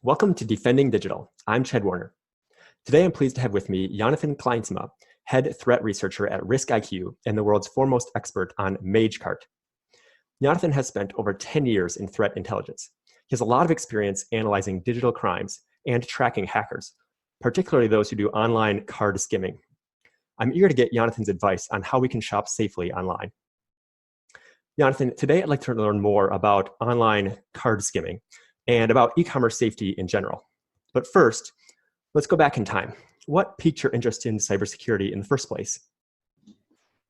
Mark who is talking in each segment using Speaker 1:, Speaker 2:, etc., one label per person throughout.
Speaker 1: Welcome to Defending Digital. I'm Chad Warner. Today I'm pleased to have with me Yonathan Klijnsma, head threat researcher at RiskIQ and the world's foremost expert on Magecart. Yonathan has spent over 10 years in threat intelligence. He has a lot of experience analyzing digital crimes and tracking hackers, particularly those who do online card skimming. I'm eager to get Yonathan's advice on how we can shop safely online. Yonathan, today I'd like to learn more about online card skimming and about e-commerce safety in general. But first, let's go back in time. What piqued your interest in cybersecurity in the first place?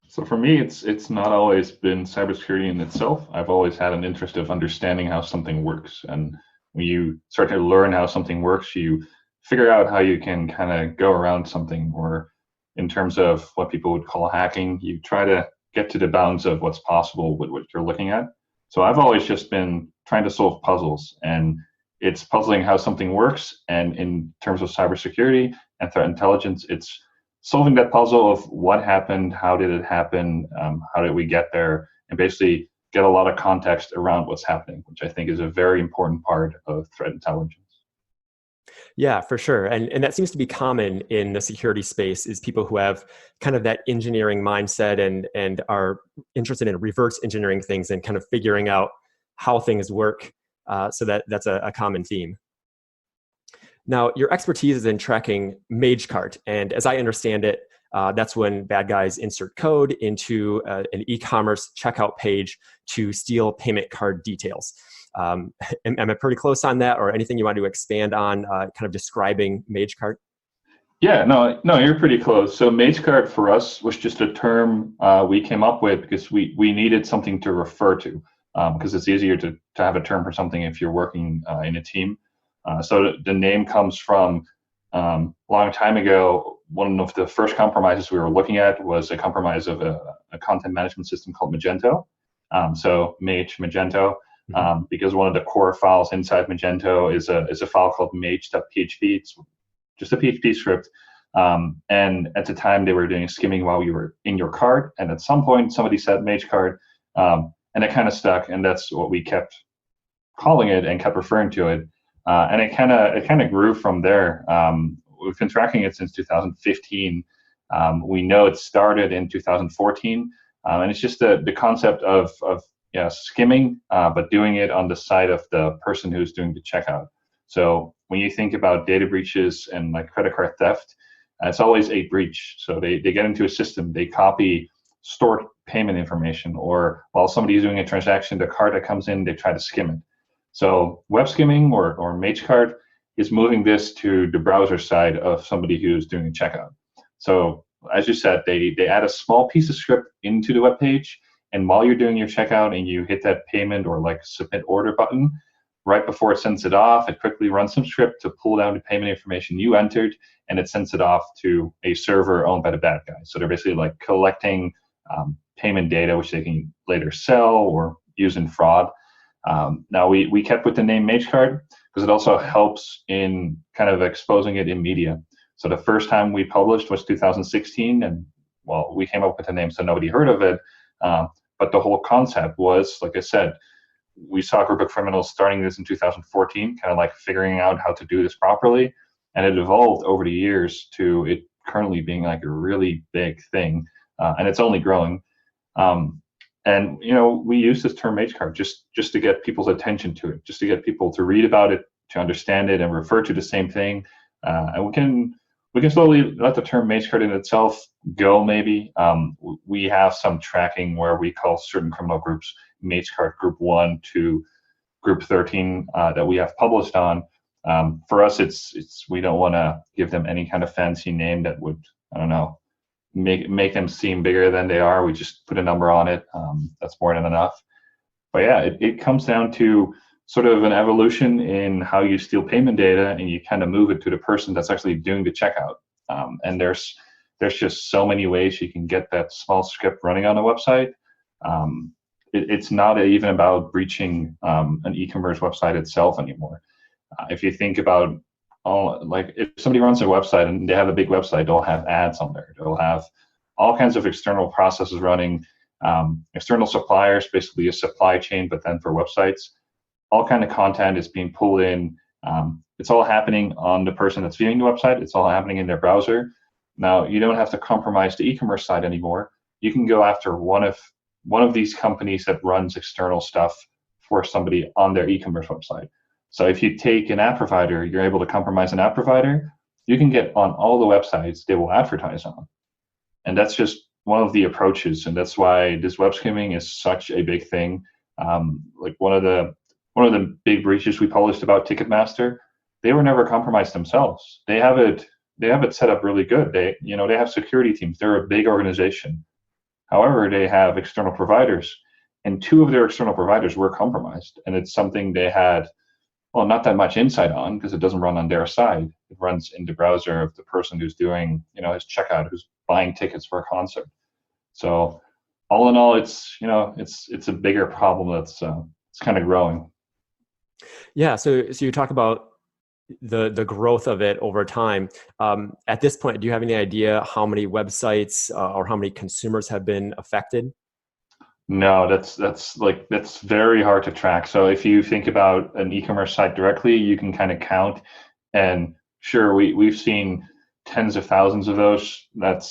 Speaker 2: So for me, it's not always been cybersecurity in itself. I've always had an interest of understanding how something works. And when you start to learn how something works, you figure out how you can kind of go around something, or in terms of what people would call hacking, you try to get to the bounds of what's possible with what you're looking at. So I've always just been trying to solve puzzles, and it's puzzling how something works. And in terms of cybersecurity and threat intelligence, it's solving that puzzle of what happened, how did it happen, how did we get there, and basically get a lot of context around what's happening, which I think is a very important part of threat intelligence.
Speaker 1: Yeah, for sure. And that seems to be common in the security space, is people who have kind of that engineering mindset and are interested in reverse engineering things and kind of figuring out how things work. So that's a common theme. Now, your expertise is in tracking Magecart. And as I understand it, that's when bad guys insert code into an e-commerce checkout page to steal payment card details. Am I pretty close on that, or anything you want to expand on kind of describing Magecart?
Speaker 2: Yeah, no, you're pretty close. So Magecart for us was just a term we came up with because we needed something to refer to, because it's easier to have a term for something if you're working in a team. So the name comes from a long time ago. One of the first compromises we were looking at was a compromise of a content management system called Magento. So Magento. Because one of the core files inside Magento is a file called mage.php. It's just a PHP script. And at the time, they were doing skimming while you were in your card. And at some point, somebody said MageCard, and it kind of stuck. And that's what we kept calling it and kept referring to it. And it kind of grew from there. We've been tracking it since 2015. We know it started in 2014. And it's just the concept of skimming, but doing it on the side of the person who's doing the checkout. So when you think about data breaches and like credit card theft, it's always a breach. So they get into a system, they copy stored payment information, or while somebody's doing a transaction, the card that comes in, they try to skim it. So web skimming or MageCard is moving this to the browser side of somebody who's doing a checkout. So as you said, they add a small piece of script into the web page. And while you're doing your checkout and you hit that payment or like submit order button, right before it sends it off, it quickly runs some script to pull down the payment information you entered, and it sends it off to a server owned by the bad guy. So they're basically like collecting payment data, which they can later sell or use in fraud. Now we kept with the name Magecart because it also helps in kind of exposing it in media. So the first time we published was 2016, and well, we came up with the name so nobody heard of it. But the whole concept was, like I said, we saw a group of criminals starting this in 2014, kind of like figuring out how to do this properly. And it evolved over the years to it currently being like a really big thing. And it's only growing. And, we use this term Magecart just to get people's attention to it, just to get people to read about it, to understand it and refer to the same thing. And we can slowly let the term Magecart in itself go, maybe. We have some tracking where we call certain criminal groups Magecart Group 1 to Group 13 that we have published on. For us, it's we don't want to give them any kind of fancy name that would, I don't know, make them seem bigger than they are. We just put a number on it. That's more than enough. But yeah, it comes down to sort of an evolution in how you steal payment data and you kind of move it to the person that's actually doing the checkout. And there's just so many ways you can get that small script running on a website. It's not even about breaching an e-commerce website itself anymore. If you think about if somebody runs a website and they have a big website, they'll have ads on there. They'll have all kinds of external processes running, external suppliers, basically a supply chain, but then for websites. All kind of content is being pulled in It's all happening on the person that's viewing the website. It's all happening in their browser. Now, you don't have to compromise the e-commerce site anymore. You can go after one of these companies that runs external stuff for somebody on their e-commerce website. So if you take an app provider, you're able to compromise an app provider, you can get on all the websites they will advertise on. And that's just one of the approaches, and that's why this web skimming is such a big thing. Like one of the big breaches we published about Ticketmaster, they were never compromised themselves. They have it set up really good. They have security teams. They're a big organization. However, they have external providers, and 2 of their external providers were compromised, and it's something they had, well, not that much insight on because it doesn't run on their side. It runs in the browser of the person who's doing, his checkout, who's buying tickets for a concert. So all in all, it's a bigger problem that's it's kind of growing.
Speaker 1: Yeah. So you talk about the growth of it over time. At this point, do you have any idea how many websites or how many consumers have been affected?
Speaker 2: No, that's very hard to track. So if you think about an e-commerce site directly, you can kind of count, and sure, we've seen tens of thousands of those. That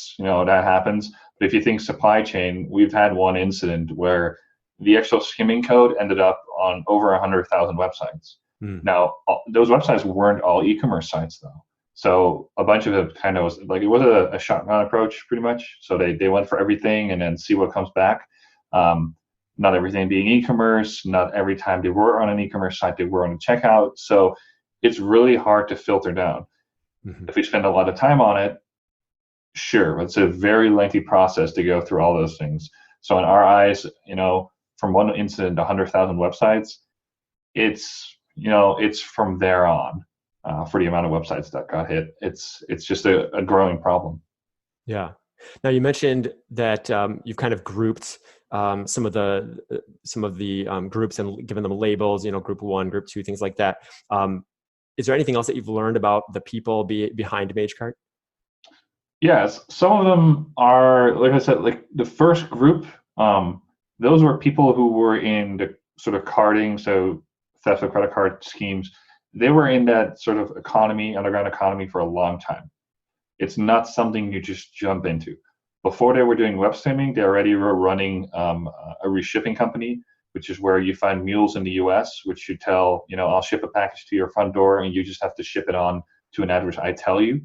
Speaker 2: happens. But if you think supply chain, we've had one incident where the actual skimming code ended up on over 100,000 websites. Now, those websites weren't all e-commerce sites though. So a bunch of it kind of was like, it was a shotgun approach pretty much. So they went for everything and then see what comes back. Not everything being e-commerce, not every time they were on an e-commerce site, they were on a checkout. So it's really hard to filter down. Mm-hmm. If we spend a lot of time on it, sure, it's a very lengthy process to go through all those things. So in our eyes, from one incident to 100,000 websites, it's from there on for the amount of websites that got hit. It's just a growing problem.
Speaker 1: Yeah. Now you mentioned that you've kind of grouped some of the groups and given them labels, group 1, group 2, things like that. Is there anything else that you've learned about the people behind MageCart?
Speaker 2: Yes, some of them are, like I said, like the first group, those were people who were in the sort of carding, so theft of credit card schemes. They were in that sort of underground economy for a long time. It's not something you just jump into. Before they were doing web streaming, they already were running a reshipping company, which is where you find mules in the US, which you tell, I'll ship a package to your front door and you just have to ship it on to an address I tell you.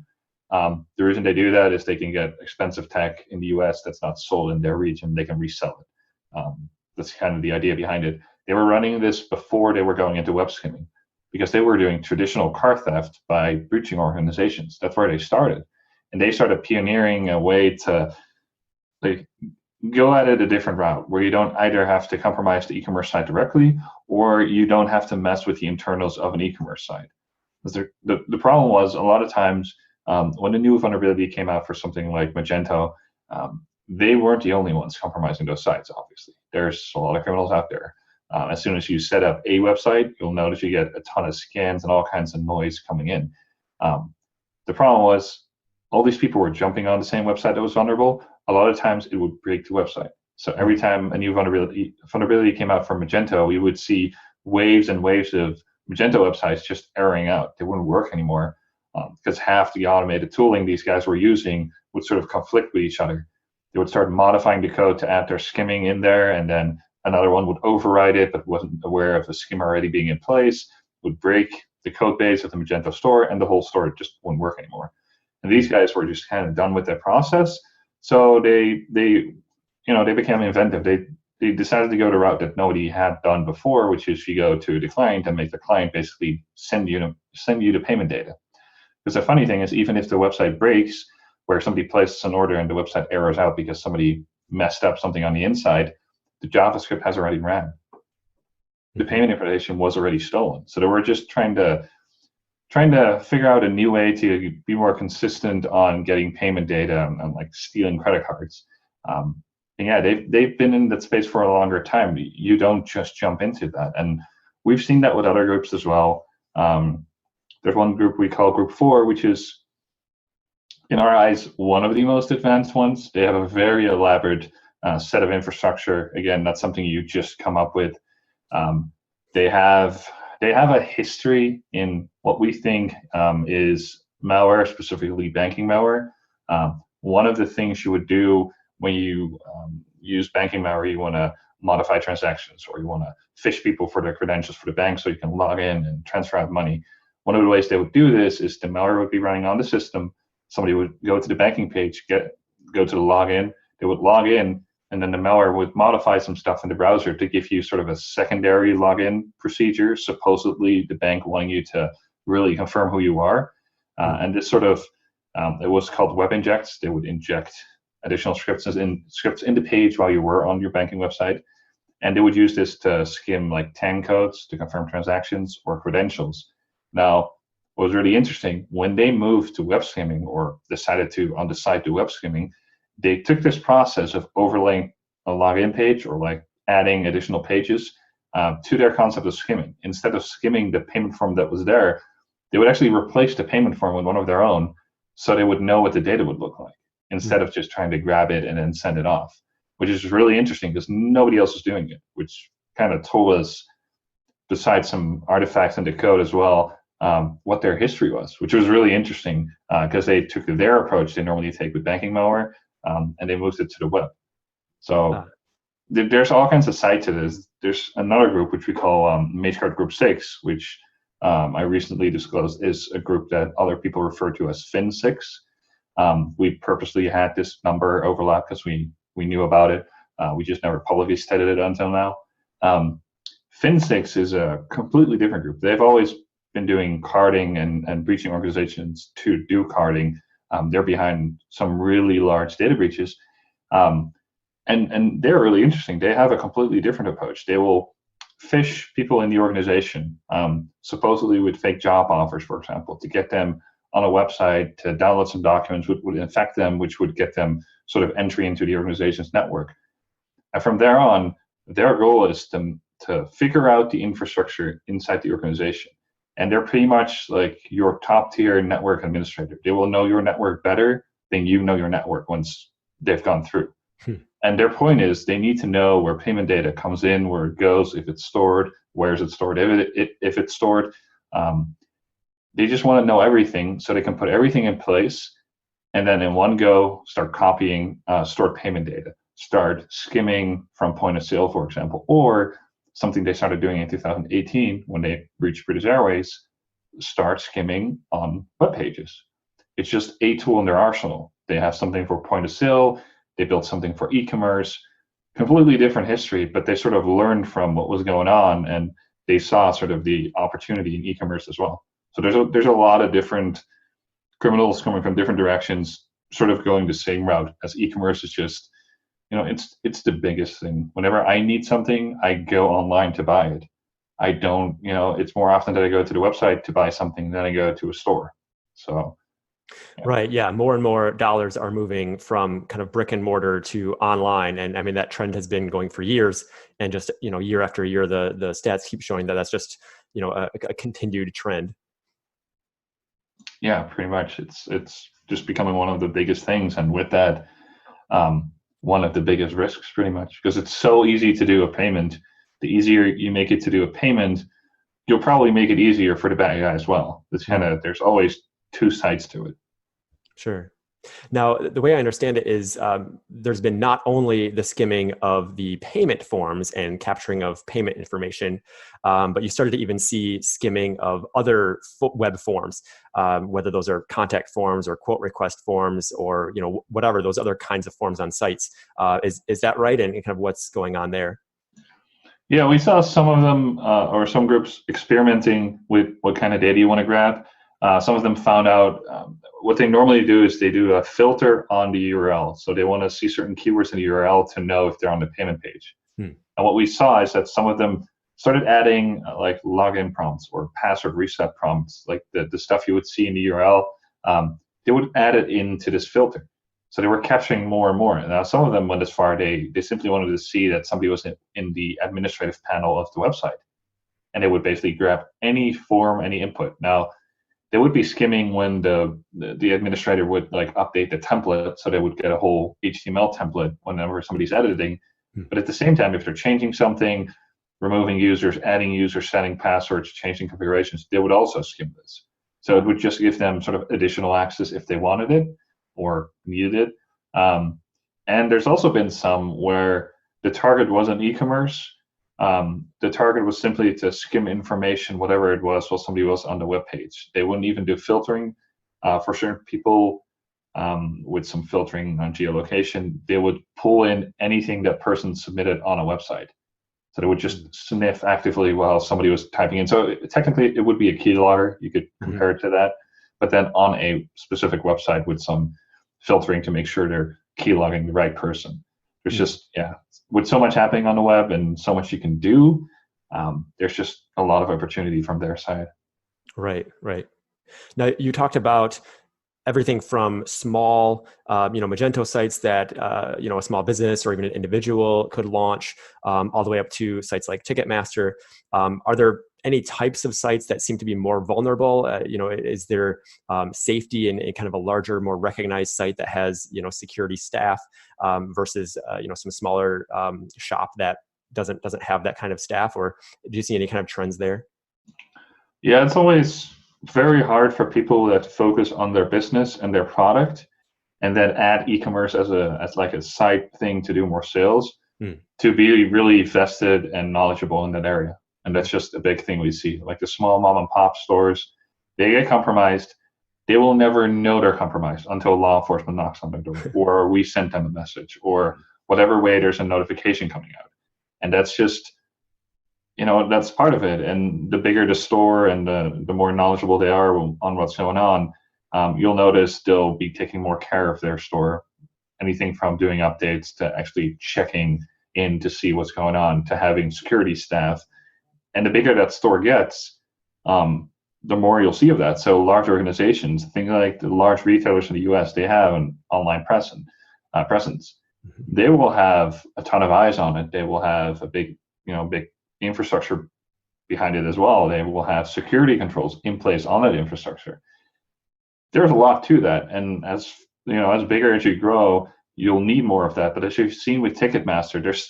Speaker 2: The reason they do that is they can get expensive tech in the US that's not sold in their region. They can resell it. That's kind of the idea behind it. They were running this before they were going into web skimming because they were doing traditional car theft by breaching organizations. That's where they started. And they started pioneering a way to go at it a different route where you don't either have to compromise the e-commerce site directly or you don't have to mess with the internals of an e-commerce site. Because the problem was a lot of times when a new vulnerability came out for something like Magento, they weren't the only ones compromising those sites, obviously. There's a lot of criminals out there. As soon as you set up a website, you'll notice you get a ton of scans and all kinds of noise coming in. The problem was all these people were jumping on the same website that was vulnerable. A lot of times it would break the website. So every time a new vulnerability came out from Magento, we would see waves and waves of Magento websites just erroring out. They wouldn't work anymore because half the automated tooling these guys were using would sort of conflict with each other. They would start modifying the code to add their skimming in there, and then another one would override it but wasn't aware of the skimmer already being in place, would break the code base of the Magento store, and the whole store just wouldn't work anymore. And these guys were just kind of done with their process. So they became inventive. They decided to go the route that nobody had done before, which is you go to the client and make the client basically send you the payment data. Because the funny thing is, even if the website breaks, where somebody places an order and the website errors out because somebody messed up something on the inside, the JavaScript has already ran. The payment information was already stolen. So they were just trying to figure out a new way to be more consistent on getting payment data and like stealing credit cards. And yeah, they've been in that space for a longer time. You don't just jump into that. And we've seen that with other groups as well. There's one group we call Group 4, which is, in our eyes, one of the most advanced ones. They have a very elaborate set of infrastructure. Again, that's something you just come up with. They have They have a history in what we think is malware, specifically banking malware. One of the things you would do when you use banking malware, you want to modify transactions, or you want to phish people for their credentials for the bank so you can log in and transfer out money. One of the ways they would do this is the malware would be running on the system. Somebody would go to the banking page, go to the login, they would log in, and then the malware would modify some stuff in the browser to give you sort of a secondary login procedure, supposedly the bank wanting you to really confirm who you are. And this sort of, it was called web injects. They would inject additional scripts in the page while you were on your banking website. And they would use this to skim like TAN codes to confirm transactions or credentials. Now, what was really interesting, when they moved to web skimming, or decided to on the site do web skimming, they took this process of overlaying a login page, or like adding additional pages to their concept of skimming. Instead of skimming the payment form that was there, they would actually replace the payment form with one of their own, so they would know what the data would look like, instead of just trying to grab it and then send it off, which is really interesting because nobody else is doing it, which kind of told us, besides some artifacts in the code as well, what their history was, which was really interesting because they took their approach they normally take with banking malware, and they moved it to the web. So there's all kinds of sides to this. There's another group which we call MageCard Group 6, which I recently disclosed is a group that other people refer to as Fin6. We purposely had this number overlap because we knew about it. We just never publicly stated it until now. Fin6 is a completely different group. They've always been doing carding and breaching organizations to do carding. They're behind some really large data breaches. And they're really interesting. They have a completely different approach. They will phish people in the organization, supposedly with fake job offers, for example, to get them on a website to download some documents which would infect them, which would get them sort of entry into the organization's network. And from there on, their goal is to figure out the infrastructure inside the organization. And they're pretty much like your top tier network administrator. They will know your network better than you know your network once they've gone through. And their point is they need to know where payment data comes in, where it goes, if it's stored, where is it stored, if it's stored. They just want to know everything so they can put everything in place, and then in one go start copying stored payment data, start skimming from point of sale, for example, or something they started doing in 2018 when they breached British Airways, start skimming on web pages. It's just a tool in their arsenal. They have something for point of sale. They built something for e-commerce, completely different history, but they sort of learned from what was going on, and they saw sort of the opportunity in e-commerce as well. So there's a lot of different criminals coming from different directions, sort of going the same route, as e-commerce is just, it's the biggest thing. Whenever I need something, I go online to buy it. I don't, it's more often that I go to the website to buy something than I go to a store. So.
Speaker 1: Yeah. Right. Yeah. More and more dollars are moving from kind of brick and mortar to online. And I mean, that trend has been going for years, and just, year after year, the stats keep showing that that's just, a continued trend.
Speaker 2: Yeah, pretty much. It's just becoming one of the biggest things. And with that, one of the biggest risks, pretty much, because it's so easy to do a payment. The easier you make it to do a payment, you'll probably make it easier for the bad guy as well. It's there's always two sides to it.
Speaker 1: Sure. Now, the way I understand it is there's been not only the skimming of the payment forms and capturing of payment information, but you started to even see skimming of other web forms, whether those are contact forms or quote request forms, or whatever those other kinds of forms on sites. Is that right? And kind of what's going on there?
Speaker 2: Yeah, we saw some of them or some groups experimenting with what kind of data you want to grab. Some of them found out what they normally do is they do a filter on the URL. So they want to see certain keywords in the URL to know if they're on the payment page. And what we saw is that some of them started adding like login prompts or password reset prompts, like the stuff you would see in the URL. They would add it into this filter. So they were capturing more and more. And now some of them went as far, they simply wanted to see that somebody was in the administrative panel of the website. And they would basically grab any form, any input. Now, they would be skimming when the administrator would like update the template, so they would get a whole HTML template whenever somebody's editing. But at the same time, if they're changing something, removing users, adding users, setting passwords, changing configurations, they would also skim this. So it would just give them sort of additional access if they wanted it or needed it. And there's also been some where the target wasn't e-commerce. The target was simply to skim information, whatever it was, while somebody was on the web page. They wouldn't even do filtering for certain people with some filtering on geolocation. They would pull in anything that person submitted on a website. So they would just sniff actively while somebody was typing in. So technically, it would be a keylogger. You could compare it to that, but then on a specific website with some filtering to make sure they're keylogging the right person. There's just, with so much happening on the web and so much you can do, there's just a lot of opportunity from their side.
Speaker 1: Right. Now, you talked about everything from small, Magento sites that, a small business or even an individual could launch, all the way up to sites like Ticketmaster. Are there any types of sites that seem to be more vulnerable? Is there safety in kind of a larger, more recognized site that has, security staff versus, some smaller shop that doesn't have that kind of staff? Or do you see any kind of trends there?
Speaker 2: Yeah, it's always very hard for people that focus on their business and their product and then add e-commerce as like a side thing to do more sales to be really vested and knowledgeable in that area. And that's just a big thing we see. Like the small mom and pop stores, they get compromised. They will never know they're compromised until law enforcement knocks on their door or we sent them a message or whatever way there's a notification coming out. And that's just, that's part of it. And the bigger the store and the more knowledgeable they are on what's going on, you'll notice they'll be taking more care of their store. Anything from doing updates to actually checking in to see what's going on to having security staff. And the bigger that store gets, the more you'll see of that. So large organizations, things like the large retailers in the US, they have an online presence. They will have a ton of eyes on it. They will have a big infrastructure behind it as well. They will have security controls in place on that infrastructure. There's a lot to that, and as bigger as you grow, you'll need more of that. But as you've seen with Ticketmaster, there's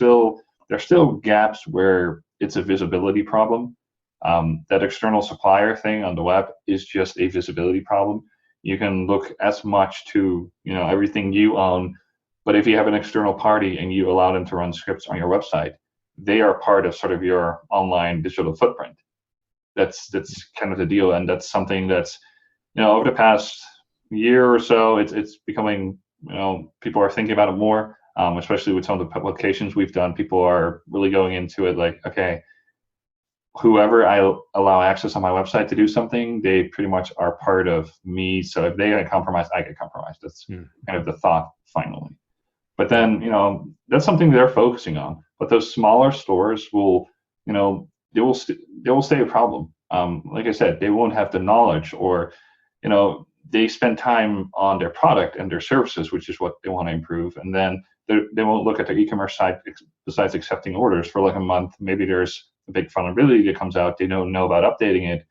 Speaker 2: still gaps where it's a visibility problem. That external supplier thing on the web is just a visibility problem. You can look as much to everything you own, but if you have an external party and you allow them to run scripts on your website, they are part of sort of your online digital footprint. That's kind of the deal, and that's something that's over the past year or so, it's becoming people are thinking about it more, especially with some of the publications we've done. People are really going into it like, okay, whoever I allow access on my website to do something, they pretty much are part of me. So if they get compromised, I get compromised. That's kind of the thought finally. But then that's something they're focusing on. But those smaller stores will, they will stay a problem. Like I said, they won't have the knowledge, or they spend time on their product and their services, which is what they want to improve, and then they won't look at their e-commerce site besides accepting orders for like a month. Maybe there's a big vulnerability that comes out, they don't know about updating it,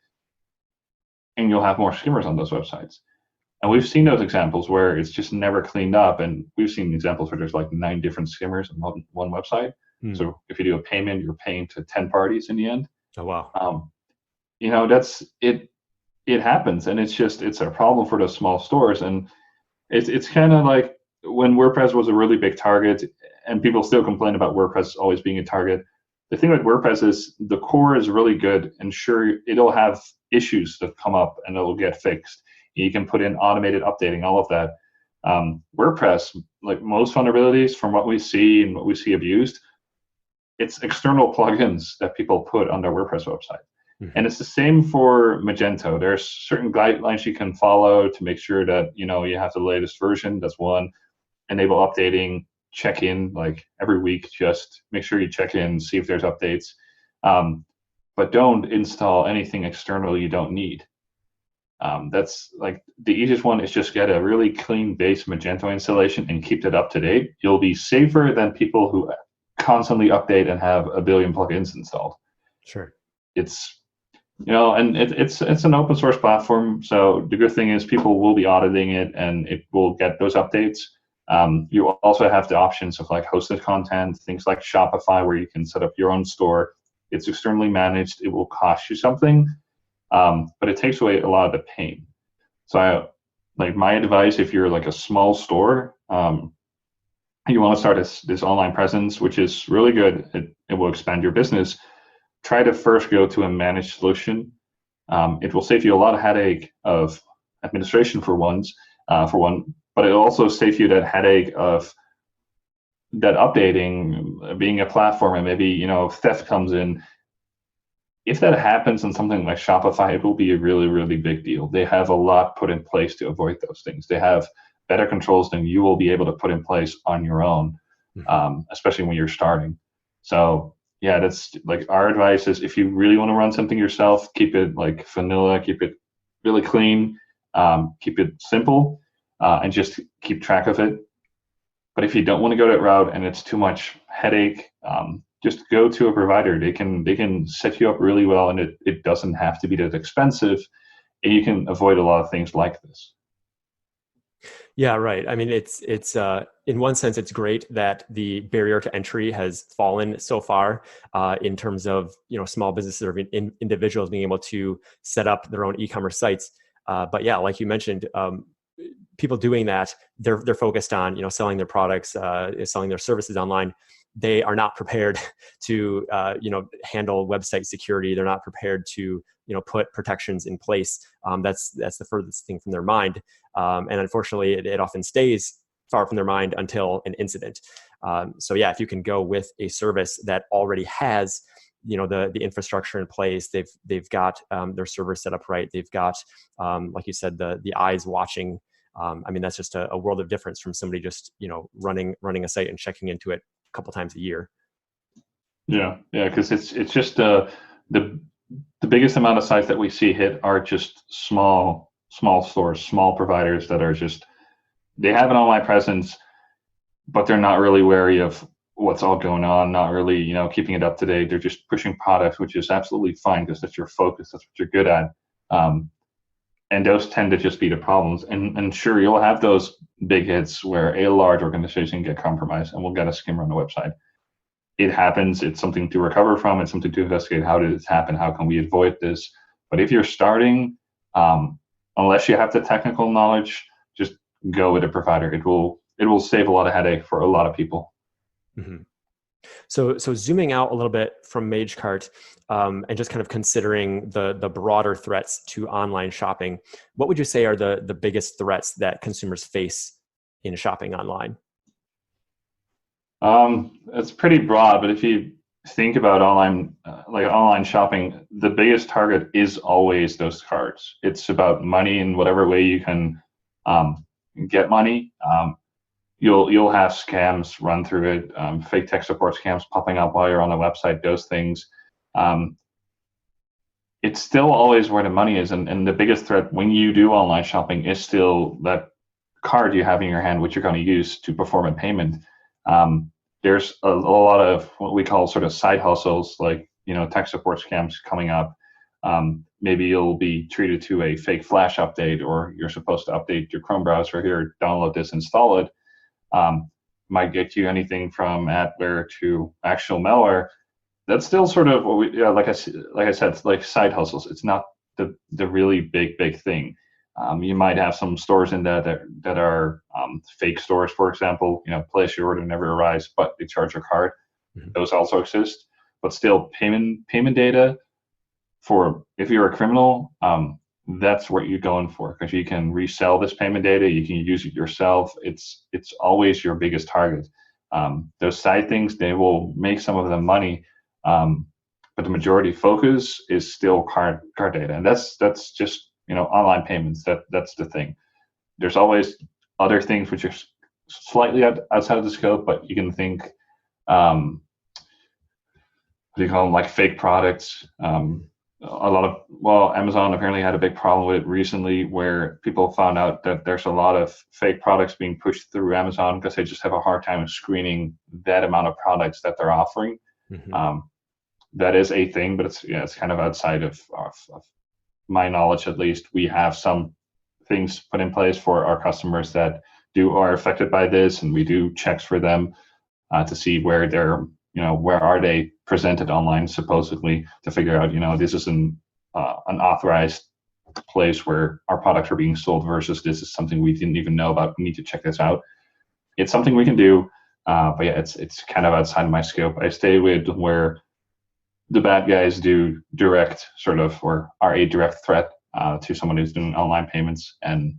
Speaker 2: and you'll have more skimmers on those websites. And we've seen those examples where it's just never cleaned up, and we've seen examples where there's like 9 different skimmers on one website. So if you do a payment, you're paying to 10 parties in the end.
Speaker 1: Oh wow.
Speaker 2: That's it. It happens, and it's a problem for those small stores. And it's kind of like when WordPress was a really big target, and people still complain about WordPress always being a target. The thing with WordPress is the core is really good, and sure, it'll have issues that come up and it'll get fixed. You can put in automated updating, all of that. WordPress, like most vulnerabilities from what we see and what we see abused, it's external plugins that people put on their WordPress website. And it's the same for Magento. There's certain guidelines you can follow to make sure that you have the latest version. That's one. Enable updating, check in like every week. Just make sure you check in, see if there's updates. But don't install anything external you don't need. That's like the easiest one is just get a really clean base Magento installation and keep it up to date. You'll be safer than people who constantly update and have a billion plugins installed.
Speaker 1: Sure.
Speaker 2: It's and it's an open source platform, so the good thing is people will be auditing it and it will get those updates. You also have the options of like hosted content, things like Shopify, where you can set up your own store. It's externally managed. It will cost you something, but it takes away a lot of the pain. So my advice, if you're like a small store, you want to start this online presence, which is really good. It will expand your business. Try to first go to a managed solution. It will save you a lot of headache of administration for one, but it'll also save you that headache of that updating, being a platform, and maybe theft comes in. If that happens on something like Shopify, it will be a really, really big deal. They have a lot put in place to avoid those things. They have better controls than you will be able to put in place on your own, especially when you're starting. So yeah, that's like our advice is, if you really want to run something yourself, keep it like vanilla, keep it really clean, keep it simple, and just keep track of it. But if you don't want to go that route and it's too much headache, just go to a provider. They can set you up really well, and it doesn't have to be that expensive, and you can avoid a lot of things like this.
Speaker 1: Yeah, right. I mean, it's in one sense, it's great that the barrier to entry has fallen so far in terms of small businesses or individuals being able to set up their own e-commerce sites. But yeah, like you mentioned, people doing that, they're focused on selling their products, selling their services online. They are not prepared to handle website security. They're not prepared to put protections in place. That's the furthest thing from their mind, and unfortunately, it often stays far from their mind until an incident. So yeah, if you can go with a service that already has the infrastructure in place, they've got their server set up right, they've got like you said, the eyes watching. I mean, that's just a world of difference from somebody just running a site and checking into it a couple times a year.
Speaker 2: Yeah, because it's just the biggest amount of sites that we see hit are just small stores, small providers that are they have an online presence, but they're not really wary of what's all going on, not really keeping it up to date. They're just pushing products, which is absolutely fine because that's your focus, that's what you're good at. And those tend to just be the problems. And sure, you'll have those big hits where a large organization get compromised and we'll get a skimmer on the website. It happens. It's something to recover from. It's something to investigate. How did this happen? How can we avoid this? But if you're starting, unless you have the technical knowledge, just go with a provider. It will save a lot of headache for a lot of people.
Speaker 1: Mm-hmm. So zooming out a little bit from MageCart and just kind of considering the broader threats to online shopping, what would you say are the biggest threats that consumers face in shopping online?
Speaker 2: It's pretty broad, but if you think about online shopping, the biggest target is always those cards. It's about money in whatever way you can get money. You'll have scams run through it, fake tech support scams popping up while you're on the website, those things. It's still always where the money is, and the biggest threat when you do online shopping is still that card you have in your hand, which you're going to use to perform a payment. There's a lot of what we call sort of side hustles, like tech support scams coming up. Maybe you'll be treated to a fake flash update, or you're supposed to update your Chrome browser here, download this, install it. Might get you anything from adware to actual malware. That's still sort of what like I said, it's like side hustles. It's not the really big thing. You might have some stores in that are fake stores, for example. Place your order, never arrives, but they charge your card. Mm-hmm. Those also exist, but still payment data for if you're a criminal. That's what you're going for, because you can resell this payment data, you can use it yourself. It's always your biggest target. Those side things, they will make some of the money, but the majority focus is still card data, and that's just online payments. That's the thing. There's always other things which are slightly outside of the scope, but you can think, what do you call them, like fake products. Amazon apparently had a big problem with it recently, where people found out that there's a lot of fake products being pushed through Amazon because they just have a hard time screening that amount of products that they're offering. Mm-hmm. That is a thing, but it's kind of outside of my knowledge. At least we have some things put in place for our customers that are affected by this, and we do checks for them to see where they're, where are they presented online supposedly to figure out, this is an authorized place where our products are being sold versus this is something we didn't even know about. We need to check this out. It's something we can do, but yeah, it's kind of outside my scope. I stay with where the bad guys do direct sort of, or are a direct threat to someone who's doing online payments. And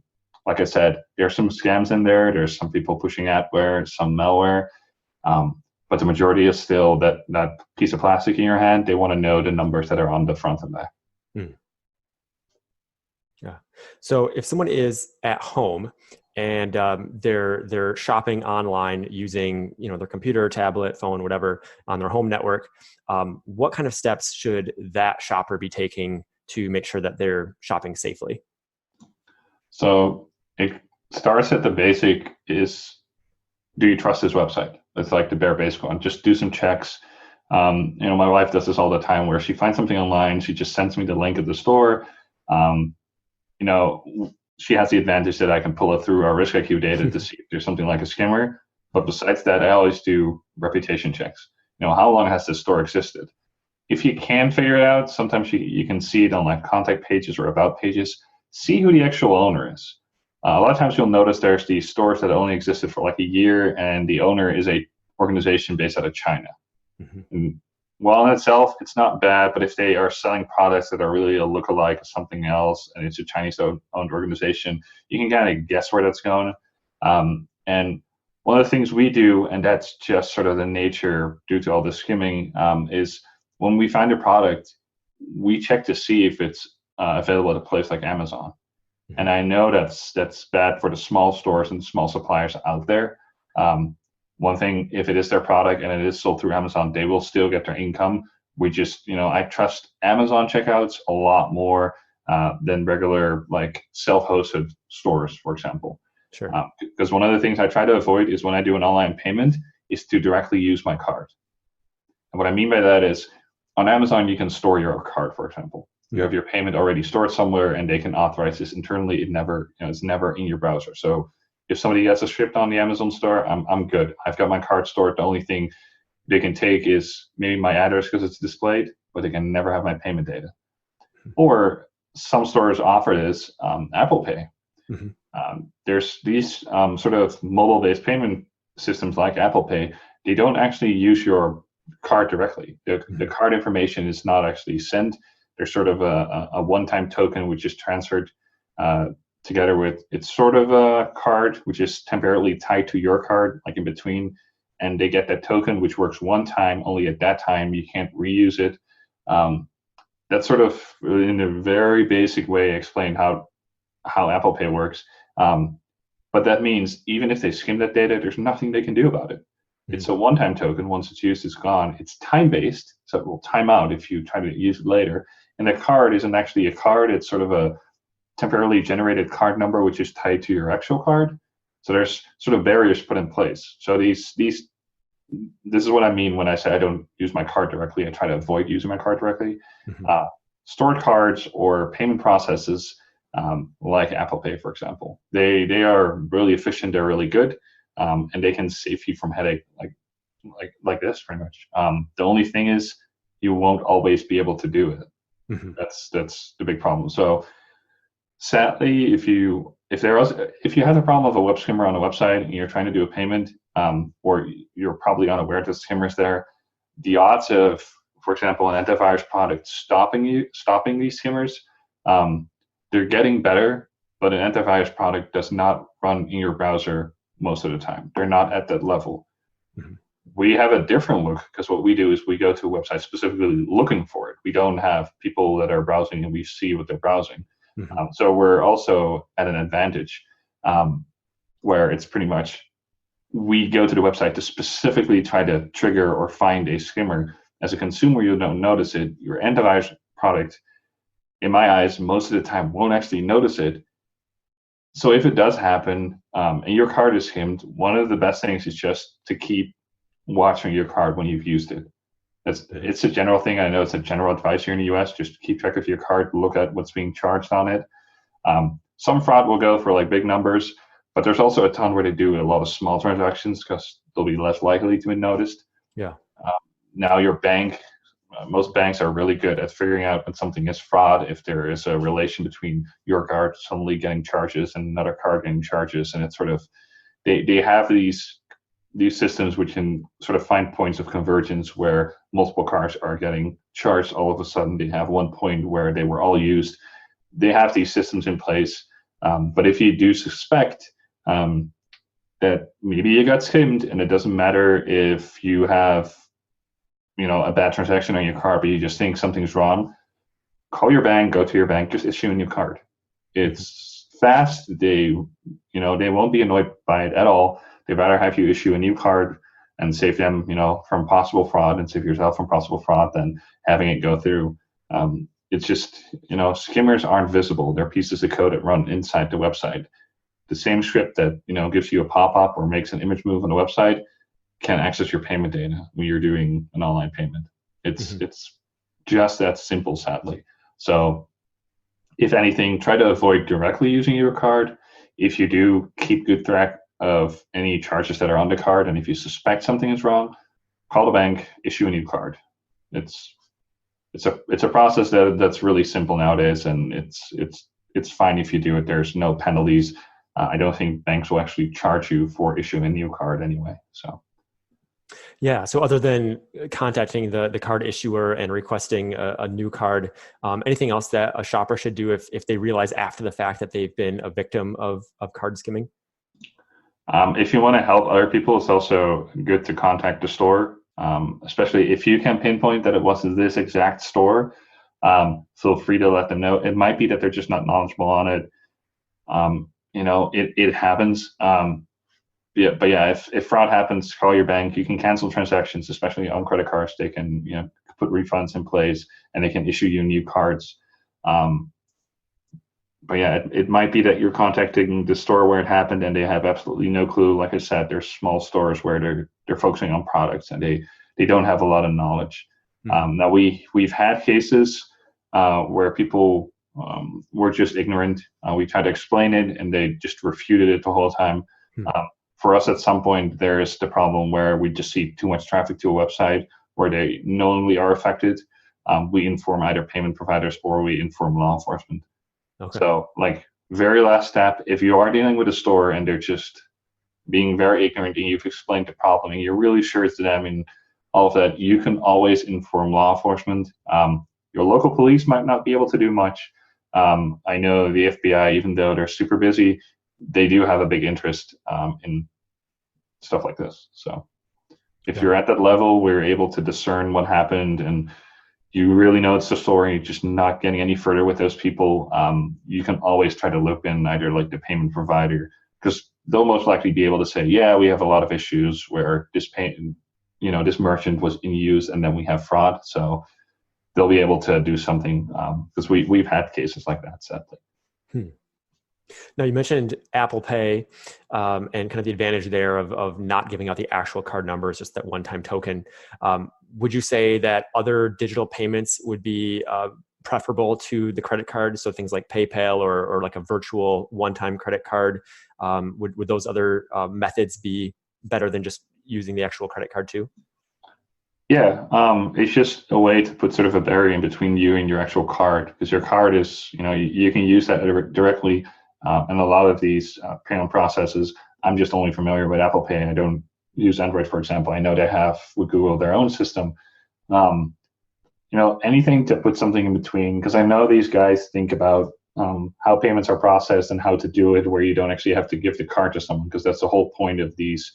Speaker 2: like I said, there's some scams in there. There's some people pushing adware, some malware, but the majority is still that piece of plastic in your hand. They want to know the numbers that are on the front and back.
Speaker 1: Yeah. So if someone is at home and they're shopping online using their computer, tablet, phone, whatever on their home network, what kind of steps should that shopper be taking to make sure that they're shopping safely? So
Speaker 2: it starts at the basic is, do you trust this website? It's like the bare basic one. Just do some checks. My wife does this all the time where she finds something online, she just sends me the link of the store. She has the advantage that I can pull it through our RiskIQ data to see if there's something like a skimmer. But besides that, I always do reputation checks. How long has this store existed? If you can figure it out, sometimes you can see it on like contact pages or about pages. See who the actual owner is. A lot of times you'll notice there's these stores that only existed for like a year, and the owner is a organization based out of China. And well, in itself, it's not bad, but if they are selling products that are really a lookalike of something else, and it's a Chinese-owned organization, you can kind of guess where that's going. And one of the things we do, and that's just sort of the nature due to all the skimming, is when we find a product, we check to see if it's available at a place like Amazon. And I know that's bad for the small stores and small suppliers out there. One thing, if it is their product and it is sold through Amazon, they will still get their income. We just, I trust Amazon checkouts a lot more than regular like self-hosted stores, for example.
Speaker 1: Sure.
Speaker 2: Because one of the things I try to avoid is when I do an online payment is to directly use my card. And what I mean by that is on Amazon, you can store your card, for example. You have your payment already stored somewhere and they can authorize this internally. It's never in your browser. So if somebody gets a shipped on the Amazon store, I'm good. I've got my card stored. The only thing they can take is maybe my address because it's displayed, but they can never have my payment data. Or some stores offer this, Apple Pay. There's these sort of mobile-based payment systems like Apple Pay. They don't actually use your card directly. The card information is not actually sent. There's sort of a one-time token which is transferred together with, it's sort of a card which is temporarily tied to your card, like in between, and they get that token which works one time, only at that time, you can't reuse it. That's sort of in a very basic way explain how Apple Pay works. But that means even if they skim that data, there's nothing they can do about it. It's a one-time token. Once it's used, it's gone. It's time-based, so it will time out if you try to use it later. And the card isn't actually a card. It's sort of a temporarily generated card number, which is tied to your actual card. So there's sort of barriers put in place. So this is what I mean when I say I don't use my card directly. I try to avoid using my card directly. Stored cards or payment processes like Apple Pay, for example, they are really efficient. They're really good, and they can save you from headache like this pretty much. The only thing is you won't always be able to do it. That's the big problem. So sadly, if you have a problem of a web skimmer on a website and you're trying to do a payment, or you're probably unaware that skimmers there, the odds of, for example, an antivirus product stopping these skimmers, they're getting better, but an antivirus product does not run in your browser most of the time. They're not at that level. We have a different look because what we do is we go to a website specifically looking for it. We don't have people that are browsing and we see what they're browsing. So we're also at an advantage where it's pretty much we go to the website to specifically try to trigger or find a skimmer. As a consumer, you don't notice it. Your antivirus product, in my eyes, most of the time won't actually notice it. So if it does happen and your card is skimmed, one of the best things is just to keep watching your card when you've used it. It's a general thing. I know it's a general advice here in the US, just keep track of your card, look at what's being charged on it. Some fraud will go for like big numbers, but there's also a ton where they do a lot of small transactions because they'll be less likely to be noticed.
Speaker 1: Yeah.
Speaker 2: now your bank, most banks are really good at figuring out when something is fraud, if there is a relation between your card suddenly getting charges and another card getting charges, and it's sort of, they have these systems which can sort of find points of convergence where multiple cards are getting charged all of a sudden. They have one point where they were all used. They have these systems in place, but if you do suspect that maybe you got skimmed, and it doesn't matter if you have a bad transaction on your card, but you just think something's wrong, call your bank, go to your bank, just issue a new card. It's fast. They won't be annoyed by it at all. They'd rather have you issue a new card and save them, from possible fraud, and save yourself from possible fraud, than having it go through. It's just, skimmers aren't visible. They're pieces of code that run inside the website. The same script that, gives you a pop-up or makes an image move on the website can access your payment data when you're doing an online payment. It's just that simple, sadly. So if anything, try to avoid directly using your card. If you do, keep good track of any charges that are on the card, and if you suspect something is wrong, call the bank, issue a new card. It's a process that's really simple nowadays, and it's fine if you do it. There's no penalties. I don't think banks will actually charge you for issuing a new card anyway. So.
Speaker 1: Yeah. So other than contacting the card issuer and requesting a new card, anything else that a shopper should do if they realize after the fact that they've been a victim of card skimming?
Speaker 2: If you want to help other people, it's also good to contact the store, especially if you can pinpoint that it wasn't this exact store. Feel free to let them know. It might be that they're just not knowledgeable on it. It happens. If fraud happens, call your bank. You can cancel transactions, especially on credit cards. They can, put refunds in place, and they can issue you new cards. It might be that you're contacting the store where it happened and they have absolutely no clue. Like I said, there's small stores where they're focusing on products and they don't have a lot of knowledge. Now we've had cases where people were just ignorant. We tried to explain it and they just refuted it the whole time. For us, at some point, there is the problem where we just see too much traffic to a website where they knowingly are affected. We inform either payment providers or we inform law enforcement. Okay. So, very last step, if you are dealing with a store and they're just being very ignorant and you've explained the problem and you're really sure it's them and all of that, you can always inform law enforcement. Your local police might not be able to do much. I know the FBI, even though they're super busy, they do have a big interest in stuff like this. So if you're at that level where you're able to discern what happened and you really know it's the story, just not getting any further with those people, you can always try to loop in either the payment provider, because they'll most likely be able to say, yeah, we have a lot of issues where this this merchant was in use and then we have fraud. So they'll be able to do something, because we've had cases like that, sadly.
Speaker 1: Now, you mentioned Apple Pay and kind of the advantage there of not giving out the actual card numbers, just that one-time token. Would you say that other digital payments would be preferable to the credit card? So things like PayPal or like a virtual one-time credit card, would those other methods be better than just using the actual credit card too?
Speaker 2: Yeah, it's just a way to put sort of a barrier in between you and your actual card, because your card is, you can use that directly. And a lot of these payment processes, I'm just only familiar with Apple Pay. I don't use Android, for example. I know they have with Google their own system. Anything to put something in between, because I know these guys think about how payments are processed and how to do it where you don't actually have to give the card to someone, because that's the whole point of these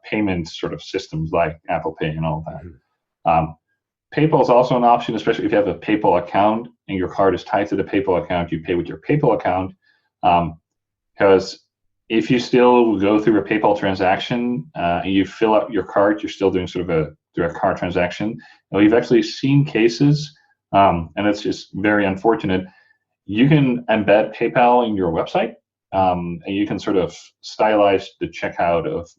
Speaker 2: payment sort of systems like Apple Pay and all that. PayPal is also an option, especially if you have a PayPal account and your card is tied to the PayPal account. You pay with your PayPal account. Because if you still go through a PayPal transaction and you fill out your card, you're still doing sort of a direct card transaction. And we've actually seen cases, and it's just very unfortunate. You can embed PayPal in your website, and you can sort of stylize the checkout of,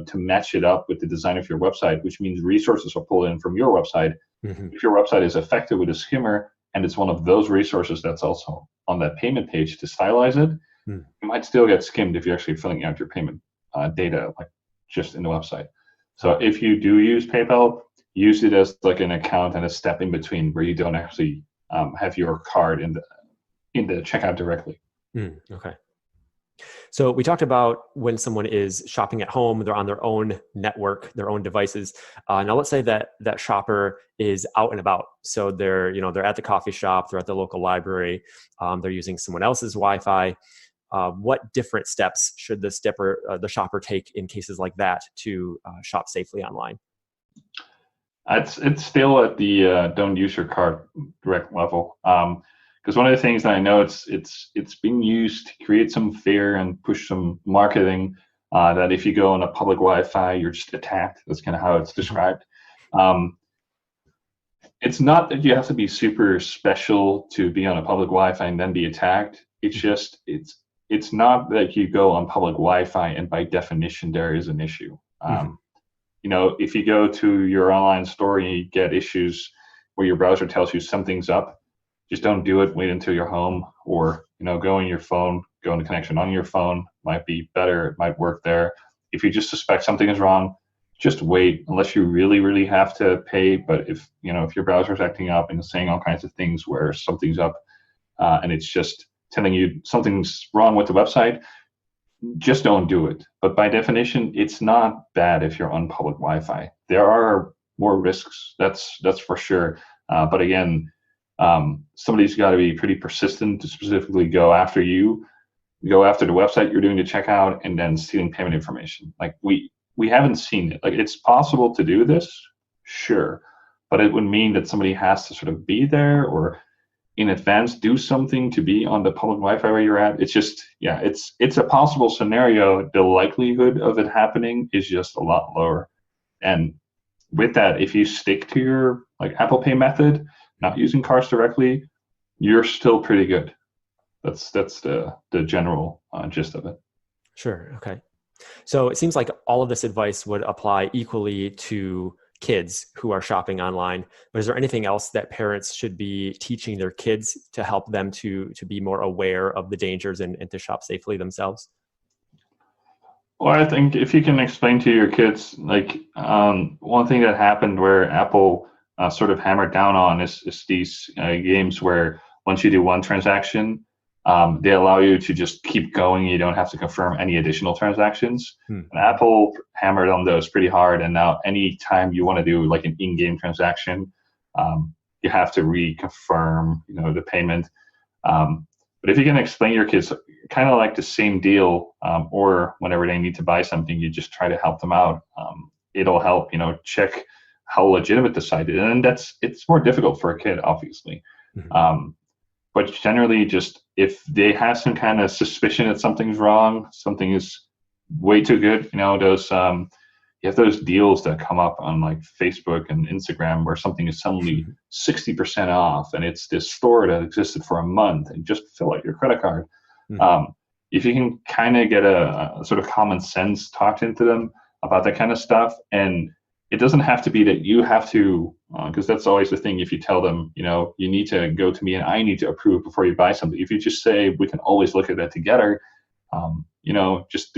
Speaker 2: to match it up with the design of your website, which means resources are pulled in from your website. If your website is affected with a skimmer, and it's one of those resources that's also on that payment page to stylize it, you might still get skimmed if you're actually filling out your payment data just in the website. So if you do use PayPal, use it as like an account and a step in between where you don't actually have your card in the checkout directly.
Speaker 1: Okay. So we talked about when someone is shopping at home, they're on their own network, their own devices. Now let's say that shopper is out and about. So they're at the coffee shop, they're at the local library, they're using someone else's Wi-Fi. What different steps should the shopper take in cases like that to shop safely online?
Speaker 2: It's still at the don't use your card direct level. Because one of the things that I know it's being used to create some fear and push some marketing that if you go on a public Wi-Fi, you're just attacked. That's kind of how it's described. It's not that you have to be super special to be on a public Wi-Fi and then be attacked. It's just it's not that you go on public Wi-Fi and by definition there is an issue. If you go to your online store and you get issues where your browser tells you something's up, just don't do it. Wait until you're home, or go on your phone, go on the connection on your phone. Might be better. It might work there. If you just suspect something is wrong, just wait unless you really, really have to pay. But if your browser is acting up and saying all kinds of things where something's up, and it's just telling you something's wrong with the website, just don't do it. But by definition, it's not bad if you're on public Wi-Fi. There are more risks, that's for sure. But again, somebody's got to be pretty persistent to specifically go after the website you're doing to check out and then stealing payment information. Like we haven't seen it. Like it's possible to do this, sure, but it would mean that somebody has to sort of be there or in advance do something to be on the public Wi-Fi where you're at. It's just, it's a possible scenario. The likelihood of it happening is just a lot lower. And with that, if you stick to your Apple Pay method, not using cards directly, you're still pretty good. That's the general gist of it.
Speaker 1: Sure. Okay. So it seems like all of this advice would apply equally to kids who are shopping online. But is there anything else that parents should be teaching their kids to help them to be more aware of the dangers and to shop safely themselves?
Speaker 2: Well, I think if you can explain to your kids, one thing that happened where Apple sort of hammered down on is these games where once you do one transaction, they allow you to just keep going. You don't have to confirm any additional transactions. And Apple hammered on those pretty hard. And now anytime you want to do an in-game transaction, you have to reconfirm, the payment. But if you can explain to your kids kind of like the same deal, or whenever they need to buy something, you just try to help them out. It'll help, check how legitimate the site is. And it's more difficult for a kid, obviously. But generally, just if they have some kind of suspicion that something's wrong, something is way too good, those you have those deals that come up on Facebook and Instagram where something is suddenly 60% off, and it's this store that existed for a month, and just fill out your credit card. If you can kind of get a sort of common sense talked into them about that kind of stuff, and it doesn't have to be that you have to, because that's always the thing. If you tell them, you need to go to me and I need to approve before you buy something. If you just say, we can always look at that together, just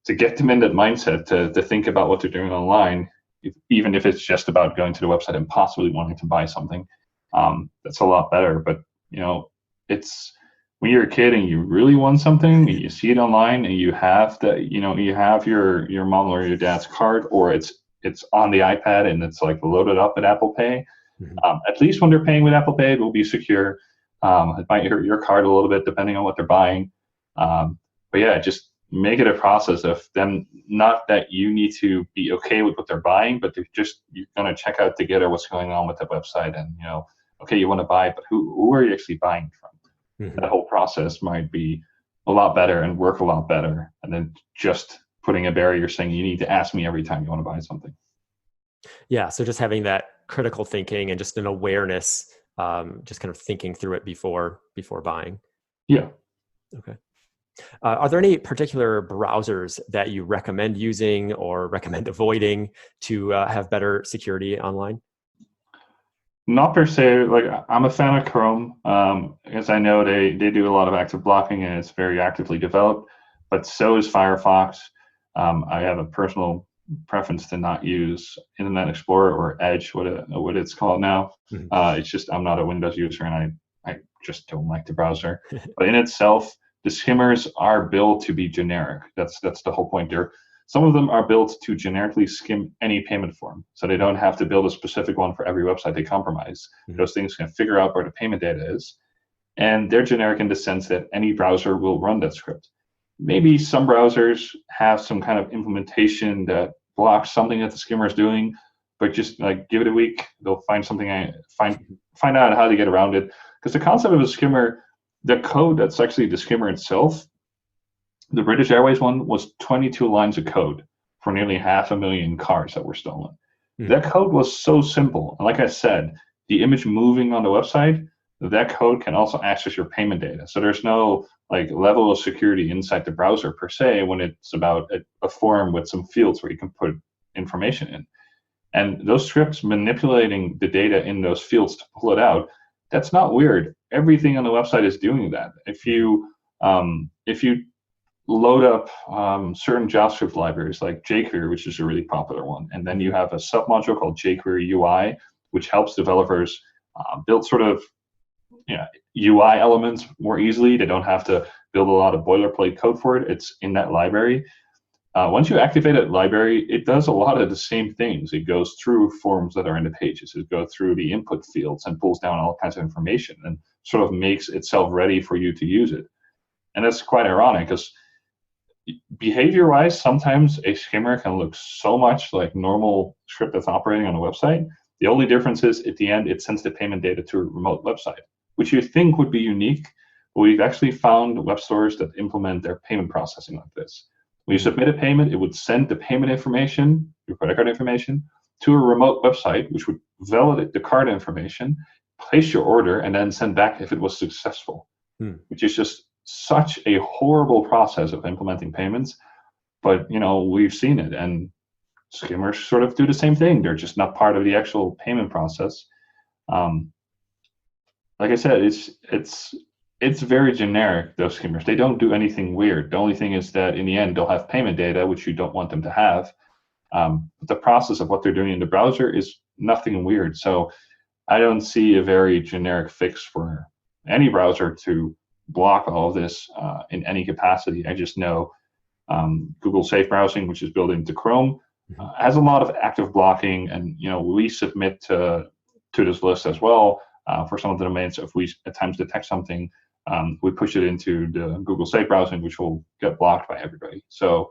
Speaker 2: to get them in that mindset to think about what they're doing online, even if it's just about going to the website and possibly wanting to buy something, that's a lot better. But, it's when you're a kid and you really want something, and you see it online and you have you have your mom or your dad's card, or it's on the iPad and it's loaded up with Apple Pay. At least when they're paying with Apple Pay, it will be secure. It might hurt your card a little bit depending on what they're buying. But yeah, just make it a process of them, not that you need to be okay with what they're buying, but you're going to check out together what's going on with the website, and okay, you want to buy it, but who are you actually buying from? That whole process might be a lot better and work a lot better, and then just putting a barrier saying you need to ask me every time you want to buy something.
Speaker 1: Yeah, so just having that critical thinking and just an awareness, just kind of thinking through it before buying.
Speaker 2: Yeah.
Speaker 1: Okay. Are there any particular browsers that you recommend using or recommend avoiding to have better security online?
Speaker 2: Not per se. I'm a fan of Chrome, because I know they do a lot of active blocking and it's very actively developed, but so is Firefox. I have a personal preference to not use Internet Explorer or Edge, what it's called now. It's just I'm not a Windows user, and I just don't like the browser. But in itself, the skimmers are built to be generic. That's the whole point there. Some of them are built to generically skim any payment form, so they don't have to build a specific one for every website they compromise. Those things can figure out where the payment data is, and they're generic in the sense that any browser will run that script. Maybe some browsers have some kind of implementation that blocks something that the skimmer is doing, but just like give it a week, they'll find something, find out how to get around it. Because the concept of a skimmer, the code that's actually the skimmer itself, the British Airways one was 22 lines of code for nearly 500,000 cards that were stolen. That code was so simple. And like I said, the image moving on the website, that code can also access your payment data. So there's no like level of security inside the browser per se when it's about a form with some fields where you can put information in. And those scripts manipulating the data in those fields to pull it out, that's not weird. Everything on the website is doing that. If you load up certain JavaScript libraries like jQuery, which is a really popular one, and then you have a submodule called jQuery UI, which helps developers build sort of UI elements more easily. They don't have to build a lot of boilerplate code for it. It's in that library. Once you activate that library, it does a lot of the same things. It goes through forms that are in the pages. It goes through the input fields and pulls down all kinds of information and sort of makes itself ready for you to use it. And that's quite ironic because behavior-wise, sometimes a skimmer can look so much like normal script that's operating on a website. The only difference is at the end, it sends the payment data to a remote website, which you think would be unique, but we've actually found web stores that implement their payment processing like this. When you submit a payment, it would send the payment information, your credit card information, to a remote website, which would validate the card information, place your order, and then send back if it was successful, which is just such a horrible process of implementing payments. But, we've seen it, and skimmers sort of do the same thing. They're just not part of the actual payment process. Like I said, it's very generic, those skimmers. They don't do anything weird. The only thing is that in the end, they'll have payment data, which you don't want them to have. But the process of what they're doing in the browser is nothing weird. So I don't see a very generic fix for any browser to block all of this in any capacity. I just know Google Safe Browsing, which is built into Chrome, has a lot of active blocking, and we submit to this list as well. For some of the domains, if we at times detect something, we push it into the Google Safe Browsing, which will get blocked by everybody. So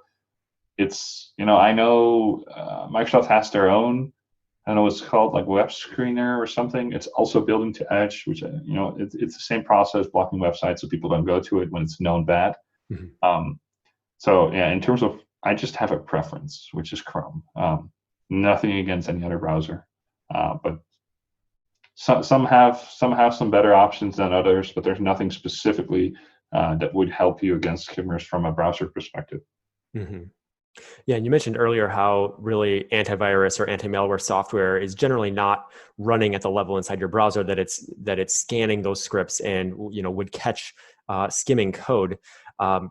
Speaker 2: it's, I know Microsoft has their own, I don't know what's called, like Web Screener or something. It's also built into Edge, which, it's the same process, blocking websites so people don't go to it when it's known bad. So yeah, in terms of, I just have a preference, which is Chrome. Nothing against any other browser, but some have some better options than others, but there's nothing specifically that would help you against skimmers from a browser perspective.
Speaker 1: Yeah, and you mentioned earlier how really antivirus or anti-malware software is generally not running at the level inside your browser that it's scanning those scripts and would catch skimming code. But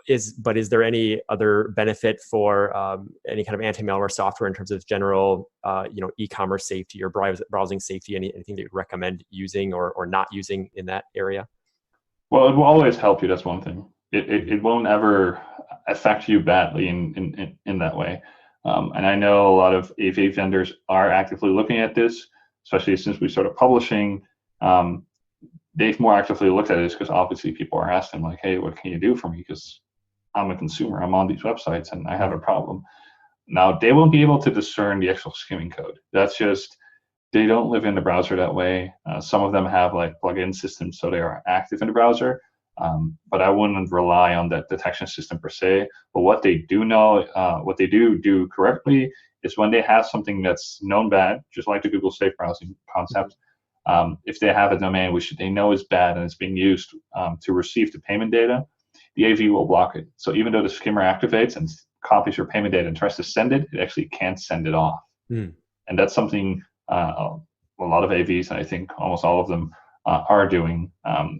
Speaker 1: is there any other benefit for any kind of anti-malware software in terms of general e-commerce safety or browsing safety? Anything that you'd recommend using or not using in that area?
Speaker 2: Well, it will always help you. That's one thing. It won't ever affect you badly in that way. And I know a lot of AV vendors are actively looking at this, especially since we started publishing. They've more actively looked at it because obviously people are asking like, hey, what can you do for me? Because I'm a consumer, I'm on these websites and I have a problem. Now, they won't be able to discern the actual skimming code. That's just, they don't live in the browser that way. Some of them have like plug-in systems, so they are active in the browser. But I wouldn't rely on that detection system per se. But what they do know, what they do correctly is when they have something that's known bad, just like the Google Safe Browsing concept, if they have a domain which they know is bad and it's being used to receive the payment data, the AV will block it. So even though the skimmer activates and copies your payment data and tries to send it, it actually can't send it off. And that's something a lot of AVs, and I think almost all of them, are doing.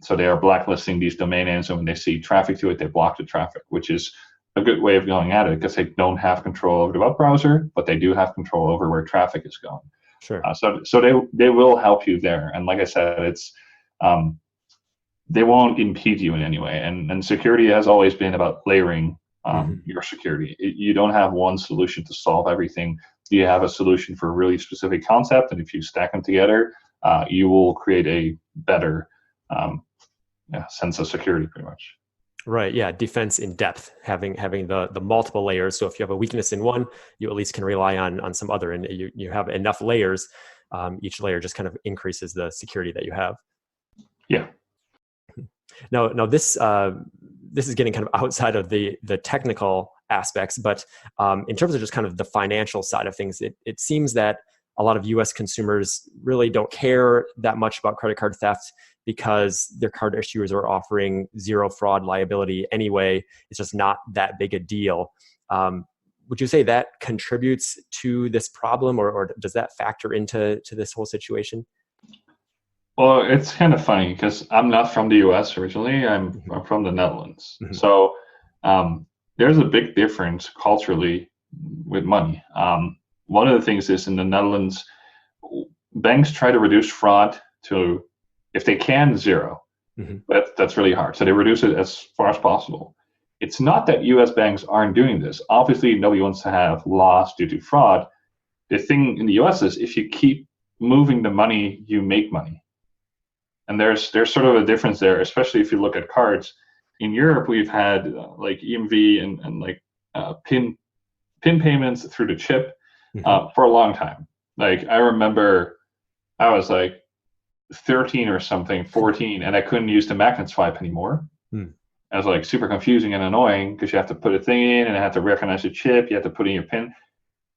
Speaker 2: So they are blacklisting these domain names, and when they see traffic to it, they block the traffic, which is a good way of going at it because they don't have control over the web browser, but they do have control over where traffic is going.
Speaker 1: Sure.
Speaker 2: So they will help you there. And like I said, it's they won't impede you in any way. And security has always been about layering your security. You don't have one solution to solve everything. You have a solution for a really specific concept, and if you stack them together, you will create a better sense of security, pretty much.
Speaker 1: Right. Yeah. Defense in depth, having the multiple layers. So if you have a weakness in one, you at least can rely on some other, and you have enough layers. Each layer just kind of increases the security that you have.
Speaker 2: Yeah.
Speaker 1: Now this is getting kind of outside of the technical aspects, but in terms of just kind of the financial side of things, it seems that a lot of U.S. consumers really don't care that much about credit card theft because their card issuers are offering zero fraud liability anyway. It's just not that big a deal. Would you say that contributes to this problem, or does that factor into this whole situation?
Speaker 2: Well, it's kind of funny because I'm not from the U.S. originally. I'm from the Netherlands.
Speaker 1: Mm-hmm.
Speaker 2: So there's a big difference culturally with money. One of the things is in the Netherlands, banks try to reduce fraud to, if they can, zero.
Speaker 1: Mm-hmm.
Speaker 2: But that's really hard. So they reduce it as far as possible. It's not that U.S. banks aren't doing this. Obviously, nobody wants to have loss due to fraud. The thing in the U.S. is if you keep moving the money, you make money. And there's sort of a difference there, especially if you look at cards. In Europe, we've had like EMV and like PIN payments through the chip for a long time. Like I remember I was like 13 or something, 14, and I couldn't use the magnet swipe anymore. It was like super confusing and annoying because you have to put a thing in and it had to recognize the chip. You have to put in your PIN.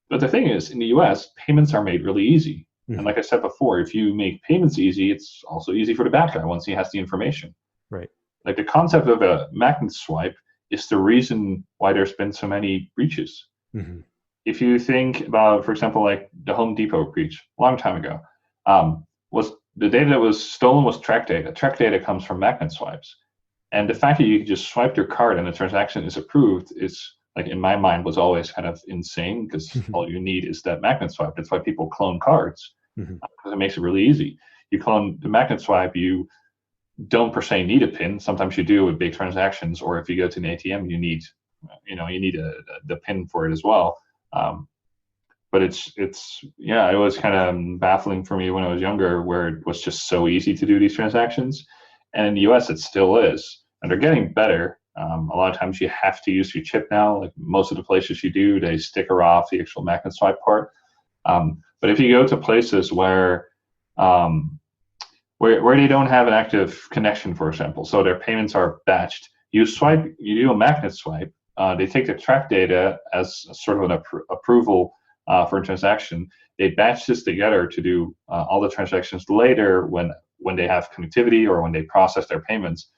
Speaker 2: But the thing is, in the US, payments are made really easy. And like I said before, if you make payments easy, it's also easy for the bad guy once he has the information.
Speaker 1: Right.
Speaker 2: Like the concept of a magnet swipe is the reason why there's been so many breaches. Mm-hmm. If you think about, for example, like the Home Depot breach a long time ago, was the data that was stolen was track data. Track data comes from magnet swipes. And the fact that you can just swipe your card and the transaction is approved is, like in my mind, was always kind of insane because all you need is that magnet swipe. That's why people clone cards, because it makes it really easy. You clone the magnet swipe, you don't per se need a PIN. Sometimes you do with big transactions, or if you go to an ATM, you need the PIN for it as well. But it was kind of baffling for me when I was younger, where it was just so easy to do these transactions. And in the US, it still is, and they're getting better. A lot of times you have to use your chip now. Like most of the places you do, they sticker off the actual magnet swipe part. But if you go to places where they don't have an active connection, for example, so their payments are batched, you do a magnet swipe. They take the track data as sort of an approval for a transaction. They batch this together to do all the transactions later when they have connectivity or when they process their payments.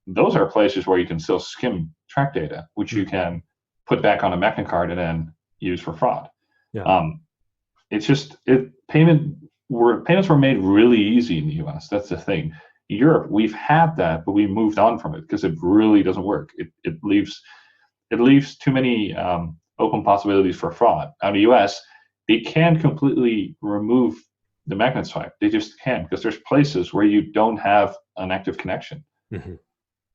Speaker 2: Those are places where you can still skim track data, which you can put back on a MageCard and then use for fraud. Yeah. Payments were made really easy in the US. That's the thing. In Europe, we've had that, but we moved on from it because it really doesn't work. It leaves too many open possibilities for fraud. Now, in the US, they can completely remove the magnet swipe. They just can't, because there's places where you don't have an active connection. Mm-hmm.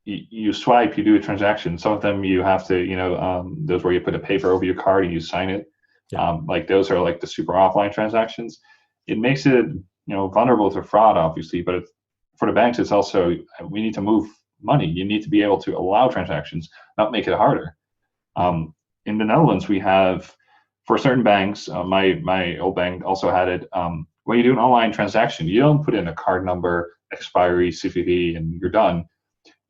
Speaker 2: You swipe, you do a transaction. Some of them you have to, those where you put a paper over your card and you sign it. Yeah. Like those are like the super offline transactions. It makes it, vulnerable to fraud, obviously, but for the banks, it's also, we need to move money. You need to be able to allow transactions, not make it harder. In the Netherlands, we have, for certain banks, my old bank also had it, when you do an online transaction, you don't put in a card number, expiry, CVV, and you're done.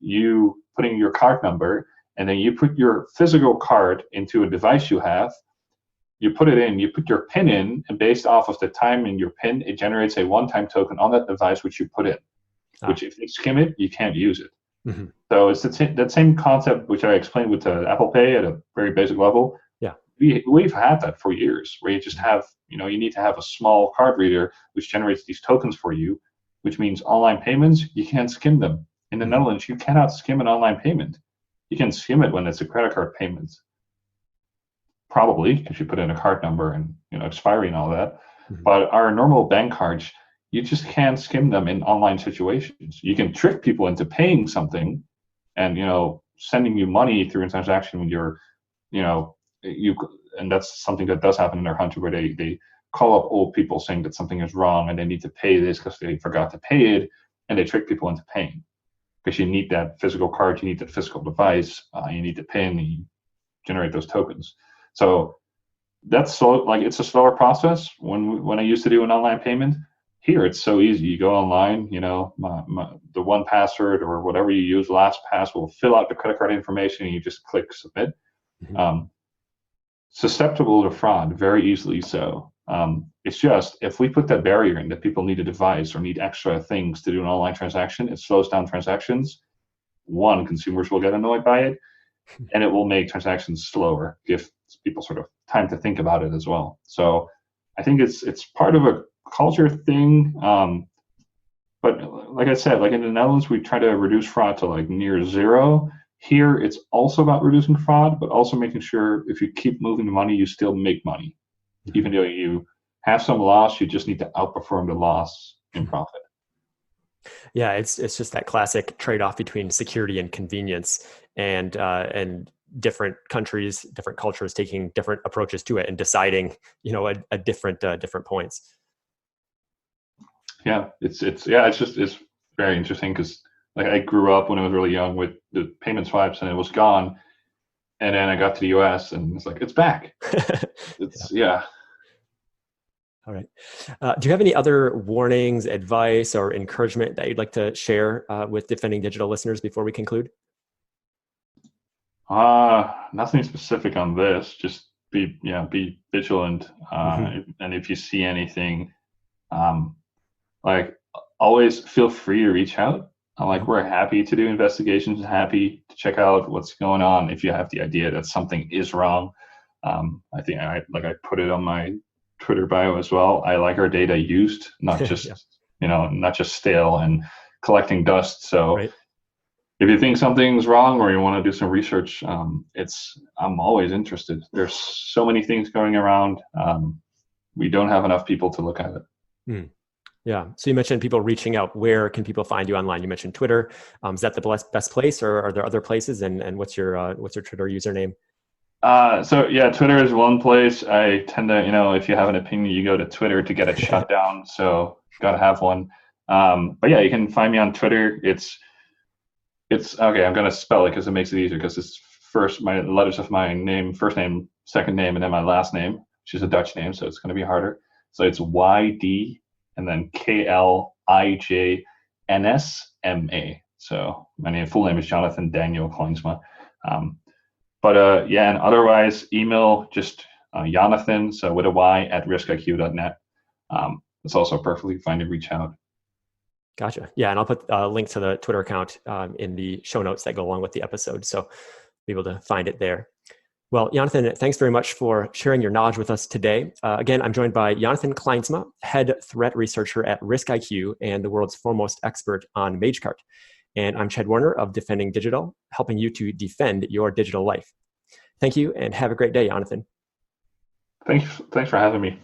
Speaker 2: You put in your card number, and then you put your physical card into a device you have. You put it in, you put your PIN in, and based off of the time in your PIN, it generates a one-time token on that device which you put in. Which if you skim it, you can't use it. Mm-hmm. So it's that same concept which I explained with Apple Pay at a very basic level. Yeah, we've had that for years, where you just have, you need to have a small card reader which generates these tokens for you, which means online payments, you can't skim them. In the Netherlands, you cannot skim an online payment. You can skim it when it's a credit card payment, probably because you put in a card number and expiry and all that.
Speaker 1: Mhm.
Speaker 2: But our normal bank cards, you just can't skim them in online situations. You can trick people into paying something, and sending you money through a transaction when you're, and that's something that does happen in our country, where they call up old people saying that something is wrong and they need to pay this because they forgot to pay it, and they trick people into paying because you need that physical card, you need that physical device, you need the PIN, you generate those tokens. So that's slow, like it's a slower process when I used to do an online payment. Here it's so easy. You go online, the one password or whatever you use, LastPass, will fill out the credit card information and you just click submit.
Speaker 1: Mhm.
Speaker 2: Susceptible to fraud, very easily so. It's just, if we put that barrier in that people need a device or need extra things to do an online transaction, it slows down transactions. One, consumers will get annoyed by it, and it will make transactions slower, give people sort of time to think about it as well. So I think it's part of a culture thing. But like I said, like in the Netherlands, we try to reduce fraud to like near zero. Here, it's also about reducing fraud, but also making sure if you keep moving the money, you still make money. Even though you have some loss, you just need to outperform the loss in profit.
Speaker 1: Yeah, it's just that classic trade-off between security and convenience, and different countries, different cultures taking different approaches to it and deciding, a different points.
Speaker 2: Yeah, it's very interesting because like I grew up when I was really young with the payment swipes and it was gone, and then I got to the US and it's like it's back. Yeah.
Speaker 1: All right. Do you have any other warnings, advice, or encouragement that you'd like to share with Defending Digital listeners before we conclude?
Speaker 2: Nothing specific on this. Just be vigilant. And if you see anything, like always feel free to reach out. We're happy to do investigations, happy to check out what's going on. If you have the idea that something is wrong, I think I put it on my Twitter bio as well. I like our data used, not just not just stale and collecting dust. So
Speaker 1: Right.
Speaker 2: if you think something's wrong or you want to do some research, I'm always interested. There's so many things going around. We don't have enough people to look at it.
Speaker 1: Mm. Yeah. So you mentioned people reaching out. Where can people find you online? You mentioned Twitter. Is that the best place, or are there other places? And what's your Twitter username?
Speaker 2: So yeah, Twitter is one place. I tend to, if you have an opinion, you go to Twitter to get it shut down. So gotta have one. But yeah, you can find me on Twitter. It's okay. I'm gonna spell it because it makes it easier, because it's my letters of my name, first name, second name, and then my last name, which is a Dutch name, so it's gonna be harder. So it's YD and then KLIJNSMA. So my full name is Yonathan Daniel Klijnsma. But yeah, and otherwise, email just Yonathan, so with a Y, at riskiq.net. It's also perfectly fine to reach out.
Speaker 1: Gotcha. Yeah, and I'll put a link to the Twitter account in the show notes that go along with the episode, so be able to find it there. Well, Yonathan, thanks very much for sharing your knowledge with us today. Again, I'm joined by Yonathan Klijnsma, head threat researcher at RiskIQ and the world's foremost expert on MageCart. And I'm Ched Warner of Defending Digital, helping you to defend your digital life. Thank you, and have a great day, Yonathan.
Speaker 2: Thanks for having me.